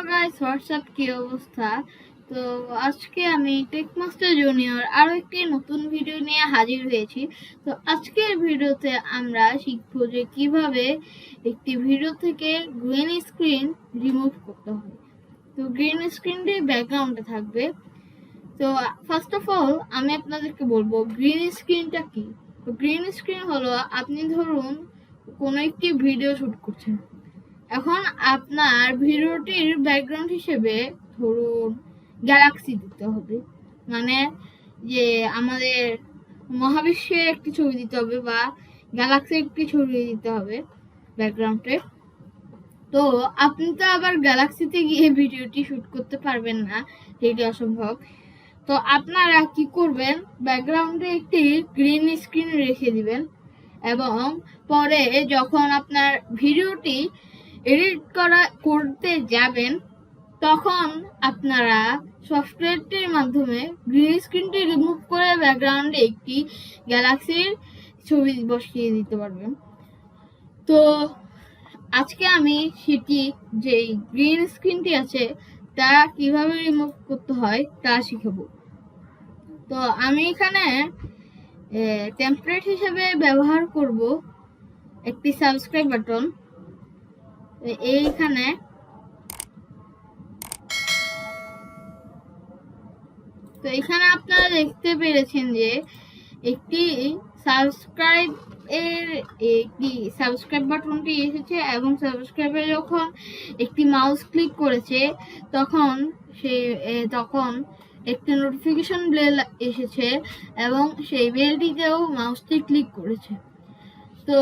Guys, WhatsApp কি অবস্থা? তো আজকে আমি টেকমাস্টার জুনিয়র আরো একটি নতুন ভিডিও নিয়ে হাজির হয়েছি। তো আজকের ভিডিওতে আমরা শিখবো যে কিভাবে একটি ভিডিও থেকে গ্রিন স্ক্রিন রিমুভ করতে হয়। তো গ্রিন স্ক্রিনটি ব্যাকগ্রাউন্ডে থাকবে। তো ফার্স্ট অফ অল আমি আপনাদেরকে বলবো গ্রিন স্ক্রিনটা কি। তো গ্রিন স্ক্রিন হলো, আপনি ধরুন কোনো একটি ভিডিও শুট করছেন, এখন আপনার ভিডিওটির ব্যাকগ্রাউন্ড হিসেবে ধরুন গ্যালাক্সি দিতে হবে, মানে যে আমাদের মহাবিশ্বের একটি ছবি দিতে হবে বা গ্যালাক্সির একটি ছবি দিতে হবে ব্যাকগ্রাউন্ডে। তো আপনি তো আবার গ্যালাক্সিতে গিয়ে ভিডিওটি শুট করতে পারবেন না, সেটি অসম্ভব। তো আপনারা কি করবেন, ব্যাকগ্রাউন্ডে একটি গ্রিন স্ক্রিন রেখে দিবেন এবং পরে যখন আপনার ভিডিওটি এডিট করতে যাবেন তখন আপনারা সফটওয়্যারটির মাধ্যমে গ্রিন স্ক্রিনটি রিমুভ করে ব্যাকগ্রাউন্ডে একটি গ্যালাক্সির ছবি বসিয়ে দিতে পারবেন। তো আজকে আমি সেটি যে গ্রিন স্ক্রিনটি আছে তা কিভাবে রিমুভ করতে হয় তা শিখাবো। তো আমি এখানে টেমপ্লেট হিসেবে ব্যবহার করব একটি সাবস্ক্রাইব বাটন। এইখানে তো এখানে আপনারা দেখতে পেরেছেন যে একটি সাবস্ক্রাইব বাটনটি এসেছে এবং সাবস্ক্রাইবে যখন একটি মাউস ক্লিক করেছে তখন একটি নোটিফিকেশন বেল এসেছে এবং সেই বেলটিতেও মাউসটি ক্লিক করেছে। তো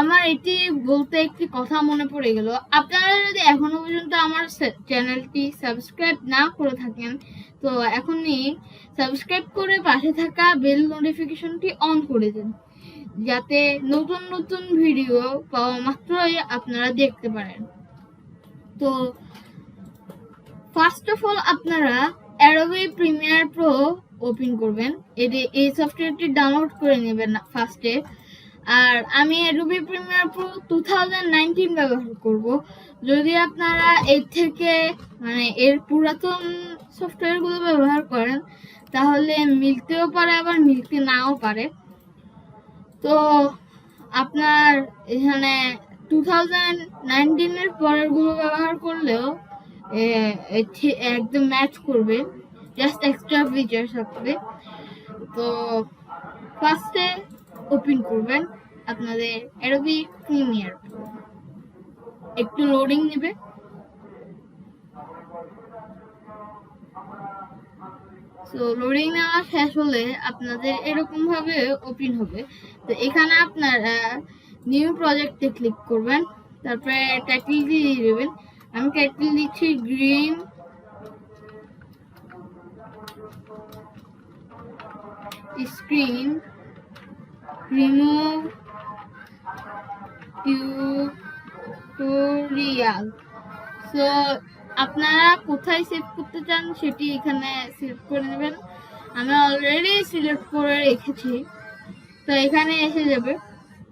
আমার এটি বলতে একটি কথা মনে পড়ে গেল, আপনারা যদি এখনো পর্যন্ত আমার চ্যানেলটি সাবস্ক্রাইব না করে থাকেন তো এখনই সাবস্ক্রাইব করে পাশে থাকা বেল নোটিফিকেশনটি অন করে দেন, যাতে নতুন নতুন ভিডিও পাওয়া মাত্রই আপনারা দেখতে পারেন। তো ফার্স্ট অফ অল আপনারা Adobe Premiere Pro ওপেন করবেন, এই সফটওয়্যারটি ডাউনলোড করে নেবেন ফার্স্টে। আর আমি Adobe Premiere Pro 2019 ব্যবহার করব। যদি আপনারা এর থেকে এর পুরাতন সফটওয়্যারগুলো ব্যবহার করেন তাহলে মিলতেও পারে আবার মিলতে নাও পারে। তো আপনার এখানে 2019 এর পরেরগুলো ব্যবহার করলেও একদম ম্যাচ করবে, জাস্ট এক্সট্রা ফিচার থাকবে। তো ফার্স্টে ওপেন করবেন আপনাদের Adobe Premiere Pro, একটু লোডিং নেবে। তো লোডিং নেওয়া শেষ হলে আপনাদের এরকম ভাবে ওপেন হবে। তো এখানে আপনারা নিউ প্রজেক্টে ক্লিক করবেন, তারপরে টাইটেল দিয়ে দেবেন। আমি টাইটেল দিচ্ছি green screen remove tutorial. So আপনারা কোথায় সেভ করতে চান সেটি এখানে সিলেক্ট করে নেবেন। আমি অলরেডি সিলেক্ট করে রেখেছি, তো এখানে এসে যাবে।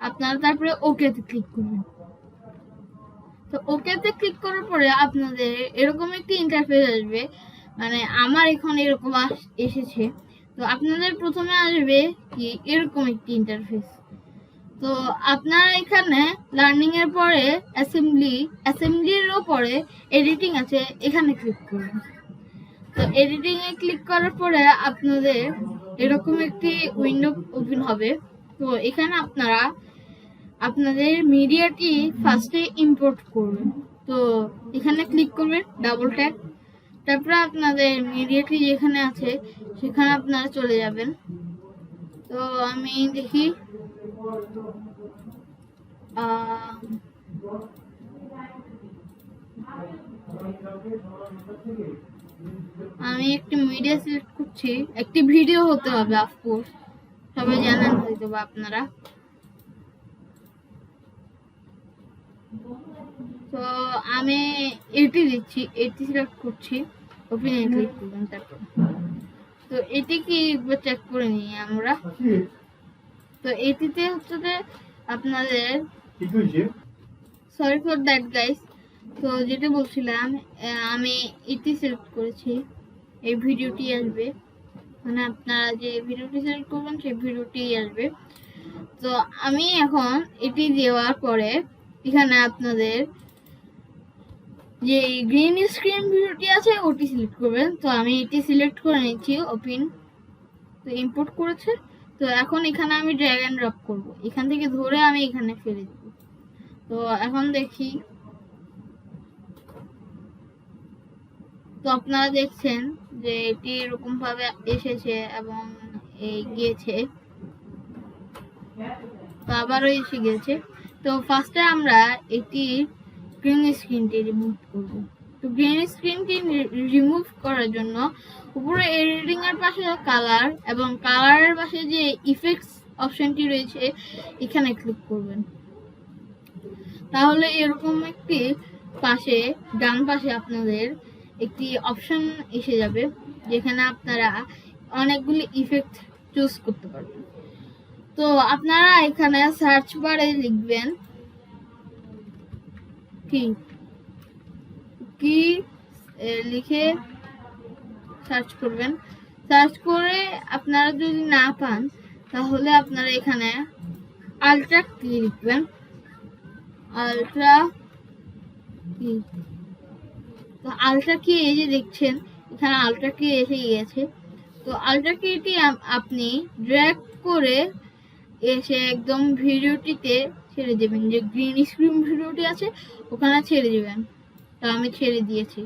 আপনারা তারপরে ওকেতে ক্লিক করবেন। তো ওকেতে ক্লিক করার পরে আপনাদের এরকম একটি ইন্টারফেস আসবে, আমার এখন এরকম এসেছে। তো আপনাদের প্রথমে আসবে কি এরকম একটি ইন্টারফেস। তো আপনারা এখানে লার্নিং এর পরে অ্যাসেম্বলির পরে এডিটিং আছে, এখানে ক্লিক করবেন। তো এডিটিং এ ক্লিক করার পরে আপনাদের এরকম একটি উইন্ডো ওপেন হবে। তো এখানে আপনারা আপনাদের মিডিয়াটি ফার্স্টে ইম্পোর্ট করবেন। তো এখানে ক্লিক করবেন, ডাবল ট্যাপ, তারপরে আপনাদের মিডিয়াটি যেখানে আছে সেখানে আপনারা চলে যাবেন। তো আমি দেখি আমি একটি মিডিয়া সিলেক্ট করছি, একটি ভিডিও হতে হবে, অফকোর্স সবাই জানেন হয়তো বা আপনারা। তো আমি এটি দিচ্ছি, এটি সিলেক্ট করছি, ওপেন এ ক্লিক করবেন। তারপর তো এটি কি একবার চেক করে নিই আমরা। তো এটিতে হচ্ছে যে আপনাদের সরি ফর দ্যাট গাইস, তো যেটা বলছিলাম, আমি এটি সিলেক্ট করেছি, এই ভিডিওটি আসবে, মানে আপনারা যে ভিডিওটি সিলেক্ট করবেন সেই ভিডিওটি আসবে। তো আমি এখন এটি দেওয়ার পরে এখানে আপনাদের যে গ্রিন স্ক্রিন ভিডিওটি আছে ওটি সিলেক্ট করবেন। তো আমি এটি সিলেক্ট করে নিচ্ছি, ওপেন। তো ইম্পোর্ট করেছে। তো এখন এখানে আমি ড্র্যাগ এন্ড ড্রপ করব, এখান থেকে ধরে আমি এখানে ফেলে দেব। তো এখন দেখি, তো আপনারা দেখছেন যে এটি এরকম ভাবে এসেছে এবং গিয়েছে, তো আবারও এসে গেছে। তো ফার্স্টে আমরা এটি গ্রিন স্ক্রিনটি রিমুভ করব। তো গ্রিন স্ক্রিনটি রিমুভ করার জন্য উপরে এডিটিং এর পাশে কালার এবং কালারের পাশে যে ইফেক্টস অপশনটি রয়েছে এখানে ক্লিক করবেন। তাহলে এরকম একটি পাশে ডান পাশে আপনাদের একটি অপশন এসে যাবে যেখানে আপনারা অনেকগুলি ইফেক্ট চুজ করতে পারবেন। তো আপনারা এখানে সার্চ বারে লিখবেন কি কি লিখে সার্চ করবেন। সার্চ করে আপনারা যদি না পান তাহলে আপনারা এখানে আলট্রা কি লিখবেন, আলট্রা কি। তো আলট্রা কি এই যে দেখছেন এখানে আলট্রা কি এসে গিয়েছে। তো আলট্রা কিটি আপনি ড্র্যাগ করে এসে একদম ভিডিওটিতে ছেড়ে দেবেন, যে গ্রিন স্ক্রিন ভিডিওটি আছে ওখানে ছেড়ে দেবেন। তো আমি ছেড়ে দিয়েছি।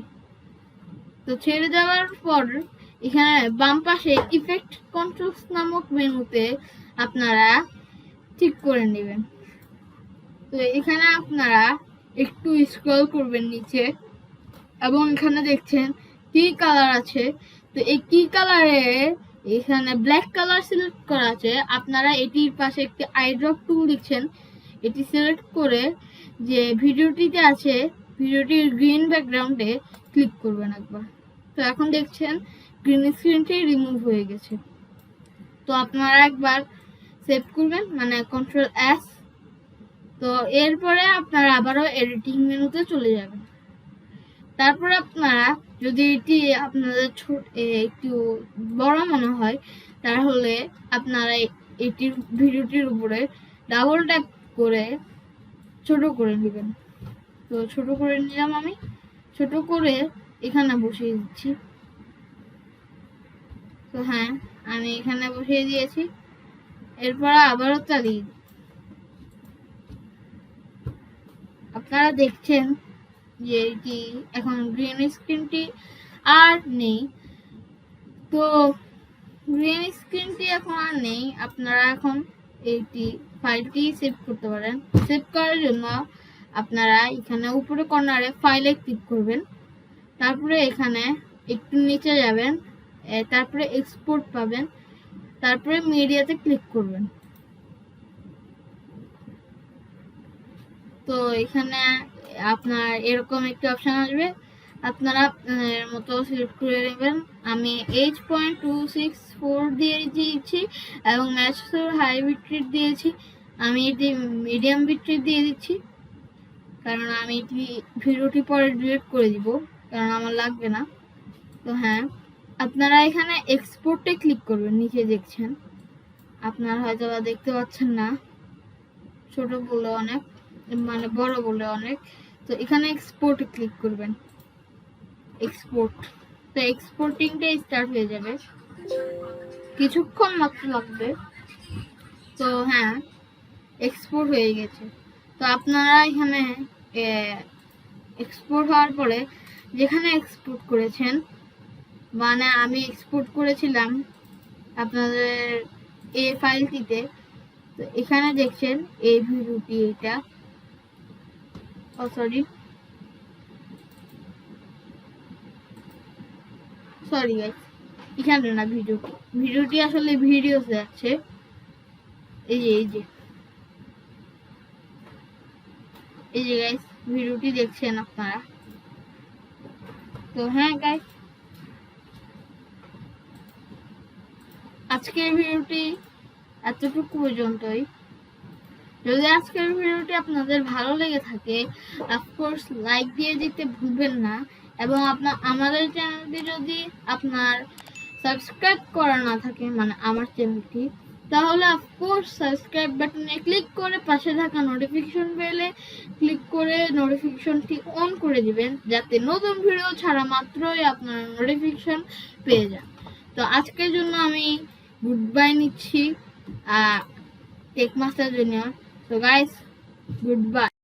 তো ছেড়ে দেওয়ার পর এখানে বাম পাশে ইফেক্ট কন্ট্রোলস নামক মেনুতে আপনারা ঠিক করে নেবেন। তো এখানে আপনারা একটু স্ক্রল করবেন নিচে এবং এখানে দেখছেন কি কালার আছে। তো এই কি কালারে এখানে ব্ল্যাক কালার সিলেক্ট করা আছে, আপনারা এটির পাশে একটি আই ড্রপ টুল দিচ্ছেন, এটি সিলেক্ট করে যে ভিডিওটিতে আছে ভিডিওটির গ্রিন ব্যাকগ্রাউন্ডে ক্লিক করবেন একবার। তো এখন দেখছেন গ্রিন স্ক্রিনটি রিমুভ হয়ে গেছে। তো আপনারা একবার সেভ করবেন, মানে কন্ট্রোল এস। তো এরপরে আপনারা আবারও এডিটিং মেনুতে চলে যাবেন। তারপরে আপনারা যদি এটি আপনাদের একটু বড় মনে হয় তাহলে আপনারা এটির ভিডিওটির উপরে ডাবল ট্যাপ করে ছোট করে নেবেন। তো ছোট করে নিলাম, আমি ছোট করে এখানে বসিয়ে দিচ্ছি। তো হ্যাঁ, আমি এখানে বসিয়ে দিয়েছি। এরপর আবারও চালিয়ে আপনারা দেখছেন যে এটি এখন গ্রিন স্ক্রিনটি আর নেই। তো গ্রিন স্ক্রিনটি এখন আর নেই, আপনারা এখন এইটি ফাইলটি সেভ করতে পারেন। সেভ করার জন্য আপনারা এখানে উপরে কর্নারে ফাইলে ক্লিক করবেন, তারপরে এখানে একটু নিচে যাবেন, তারপরে এক্সপোর্ট পাবেন, তারপরে মিডিয়াতে ক্লিক করবেন। তো এখানে আপনার এরকম একটি অপশন আসবে, আপনারা আপনাদের মতো সিলেক্ট করে নেবেন। আমি H.264 দিয়ে দিয়েছি এবং ম্যাচ হাই বিটরেট দিয়েছি। আমি এটি মিডিয়াম বিটরেট দিয়ে দিচ্ছি কারণ আমি এটি ভিডিওটি পরে ডিলিট করে দিব, কারণ আমার লাগবে না। তো হ্যাঁ, আপনারা এখানে এক্সপোর্টে ক্লিক করবেন, নিচে দেখছেন, আপনারা হয়তো দেখতে পাচ্ছেন না, ছোট বলে অনেক, মানে বড় বলে অনেক। তো এখানে এক্সপোর্টে ক্লিক করবেন, এক্সপোর্ট। তো এক্সপোর্টিংটা স্টার্ট হয়ে যাবে, কিছুক্ষণ মাত্র লাগবে। তো হ্যাঁ, এক্সপোর্ট হয়ে গেছে। তো আপনারা এখানে এক্সপোর্ট হওয়ার পরে যেখানে এক্সপোর্ট করেছেন, মানে আমি এক্সপোর্ট করেছিলাম আপনাদের এই ফাইলটিতে, তো এখানে দেখছেন এই ভিডিওটি, এটা সরি গাইস, এখানে না, ভিডিওটি আসলে ভিডিওতে আছে, এই যে গাইস ভিডিওটি দেখছেন আপনারা। তো হ্যাঁ গাইস, আজকের ভিডিওটি এতটুকু পর্যন্তই। যদি আজকের ভিডিওটি আপনাদের ভালো লেগে থাকে অফকোর্স লাইক দিয়ে দিতে ভুলবেন না, এবং আমাদের চ্যানেলটি যদি আপনার সাবস্ক্রাইব করা না থাকে মানে আমার চ্যানেলটি, তাহলে অফকোর্স সাবস্ক্রাইব বাটনে ক্লিক করে পাশে থাকা নোটিফিকেশন বেলে ক্লিক করে নোটিফিকেশনটি অন করে দিবেন, যাতে নতুন ভিডিও ছাড়া মাত্রই আপনারা নোটিফিকেশন পেয়ে যান। তো আজকের জন্য আমি গুড বাই নিচ্ছি tech master junior. So guys, goodbye.